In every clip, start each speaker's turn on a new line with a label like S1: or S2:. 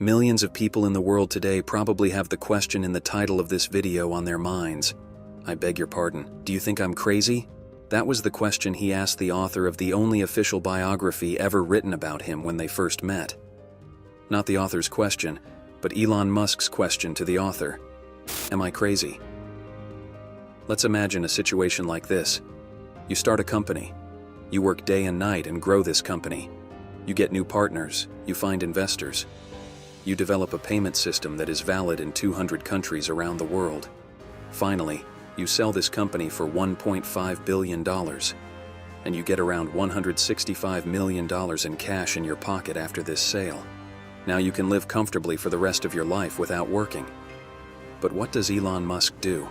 S1: Millions of people in the world today probably have the question in the title of this video on their minds. I beg your pardon, do you think I'm crazy? That was the question he asked the author of the only official biography ever written about him when they first met. Not the author's question, but Elon Musk's question to the author. Am I crazy? Let's imagine a situation like this. You start a company. You work day and night and grow this company. You get new partners, you find investors. You develop a payment system that is valid in 200 countries around the world. Finally, you sell this company for $1.5 billion, and you get around $165 million in cash in your pocket after this sale. Now you can live comfortably for the rest of your life without working. But what does Elon Musk do?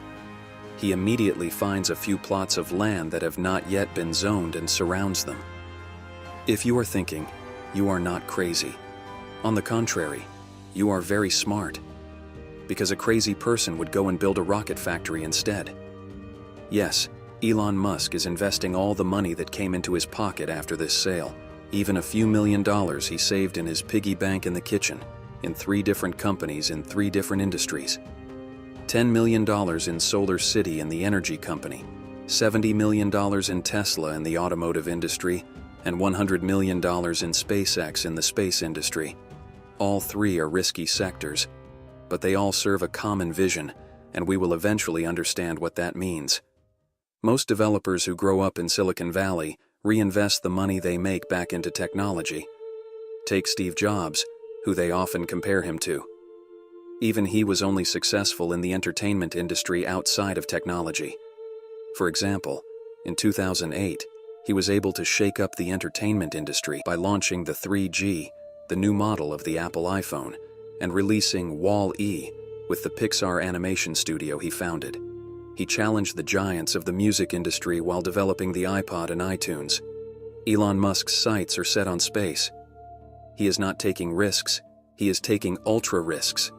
S1: He immediately finds a few plots of land that have not yet been zoned and surrounds them. If you are thinking, you are not crazy. On the contrary, you are very smart. Because a crazy person would go and build a rocket factory instead. Yes, Elon Musk is investing all the money that came into his pocket after this sale, even a few $1,000,000 he saved in his piggy bank in the kitchen, in 3 different companies in 3 different industries. $10 million in Solar City and the energy company, $70 million in Tesla and the automotive industry, and $100 million in SpaceX in the space industry. All 3 are risky sectors, but they all serve a common vision, and we will eventually understand what that means. Most developers who grow up in Silicon Valley reinvest the money they make back into technology. Take Steve Jobs, who they often compare him to. Even he was only successful in the entertainment industry outside of technology. For example, in 2008, he was able to shake up the entertainment industry by launching the 3G, the new model of the Apple iPhone, and releasing Wall-E with the Pixar animation studio he founded. He challenged the giants of the music industry while developing the iPod and iTunes. Elon Musk's sights are set on space. He is not taking risks, he is taking ultra risks.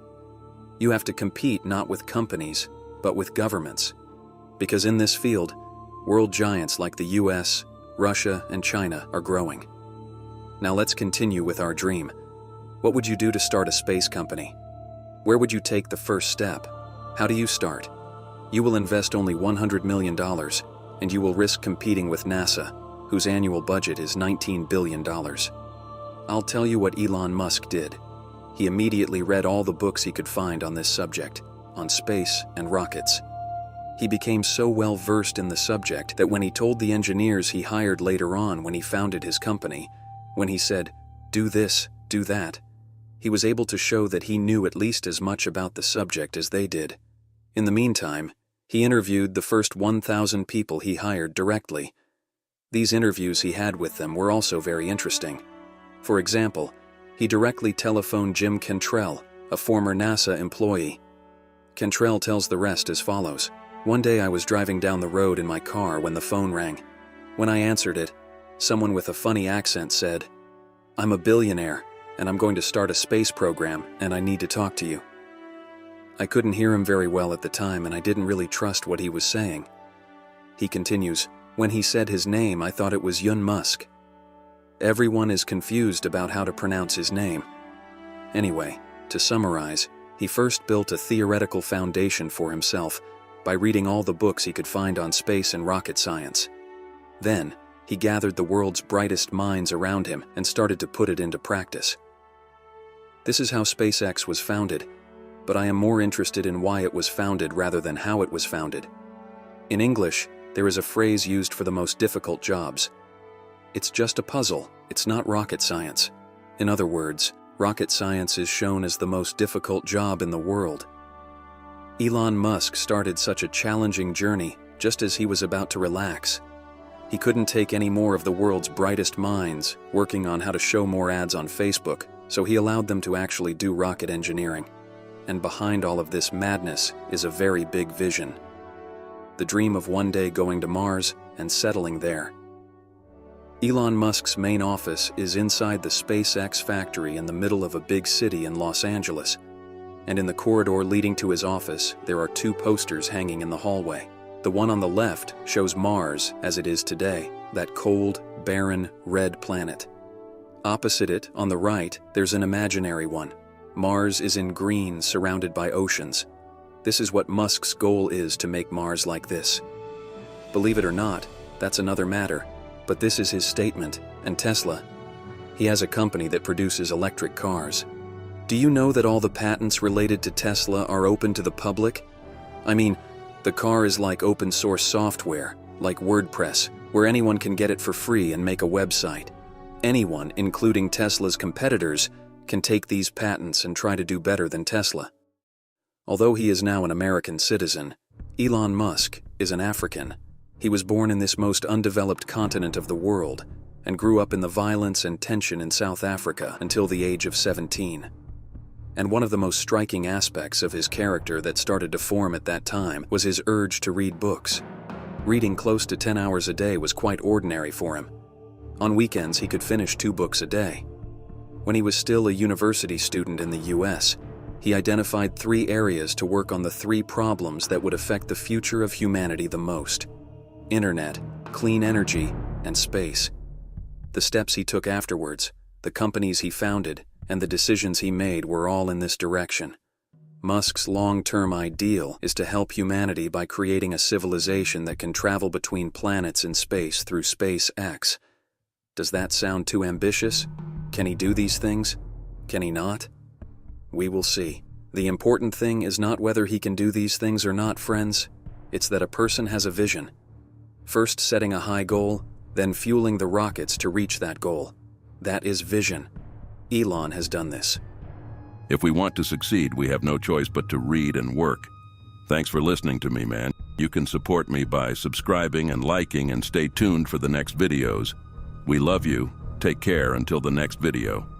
S1: You have to compete not with companies, but with governments. Because in this field, world giants like the US, Russia, and China are growing. Now let's continue with our dream. What would you do to start a space company? Where would you take the first step? How do you start? You will invest only $100 million, and you will risk competing with NASA, whose annual budget is $19 billion. I'll tell you what Elon Musk did. He immediately read all the books he could find on this subject, on space and rockets. He became so well versed in the subject that when he told the engineers he hired later on when he founded his company, when he said, "Do this, do that," he was able to show that he knew at least as much about the subject as they did. In the meantime, he interviewed the first 1,000 people he hired directly. These interviews he had with them were also very interesting. For example, he directly telephoned Jim Cantrell, a former NASA employee. Cantrell tells the rest as follows. "One day I was driving down the road in my car when the phone rang. When I answered it, someone with a funny accent said, 'I'm a billionaire, and I'm going to start a space program, and I need to talk to you.' I couldn't hear him very well at the time, and I didn't really trust what he was saying." He continues, "When he said his name, I thought it was Elon Musk. Everyone is confused about how to pronounce his name. Anyway, to summarize, he first built a theoretical foundation for himself by reading all the books he could find on space and rocket science. Then, he gathered the world's brightest minds around him and started to put it into practice. This is how SpaceX was founded, but I am more interested in why it was founded rather than how it was founded. In English, there is a phrase used for the most difficult jobs. It's just a puzzle, it's not rocket science. In other words, rocket science is shown as the most difficult job in the world. Elon Musk started such a challenging journey just as he was about to relax. He couldn't take any more of the world's brightest minds working on how to show more ads on Facebook, so he allowed them to actually do rocket engineering. And behind all of this madness is a very big vision. The dream of one day going to Mars and settling there. Elon Musk's main office is inside the SpaceX factory in the middle of a big city in Los Angeles. And in the corridor leading to his office, there are 2 posters hanging in the hallway. The one on the left shows Mars as it is today, that cold, barren, red planet. Opposite it, on the right, there's an imaginary one, Mars is in green, surrounded by oceans. This is what Musk's goal is, to make Mars like this. Believe it or not, that's another matter, but this is his statement. And Tesla, he has a company that produces electric cars. Do you know that all the patents related to Tesla are open to the public? I mean, the car is like open source software, like WordPress, where anyone can get it for free and make a website. Anyone, including Tesla's competitors, can take these patents and try to do better than Tesla. Although he is now an American citizen, Elon Musk is an African. He was born in this most undeveloped continent of the world and grew up in the violence and tension in South Africa until the age of 17. And one of the most striking aspects of his character that started to form at that time was his urge to read books. Reading close to 10 hours a day was quite ordinary for him. On weekends, he could finish 2 books a day. When he was still a university student in the US, he identified 3 areas to work on, the 3 problems that would affect the future of humanity the most: internet, clean energy, and space. The steps he took afterwards, the companies he founded, and the decisions he made were all in this direction. Musk's long-term ideal is to help humanity by creating a civilization that can travel between planets in space through SpaceX. Does that sound too ambitious? Can he do these things? Can he not? We will see. The important thing is not whether he can do these things or not, friends. It's that a person has a vision. First setting a high goal, then fueling the rockets to reach that goal. That is vision. Elon has done this.
S2: If we want to succeed, we have no choice but to read and work. Thanks for listening to me, man. You can support me by subscribing and liking, and stay tuned for the next videos. We love you. Take care until the next video.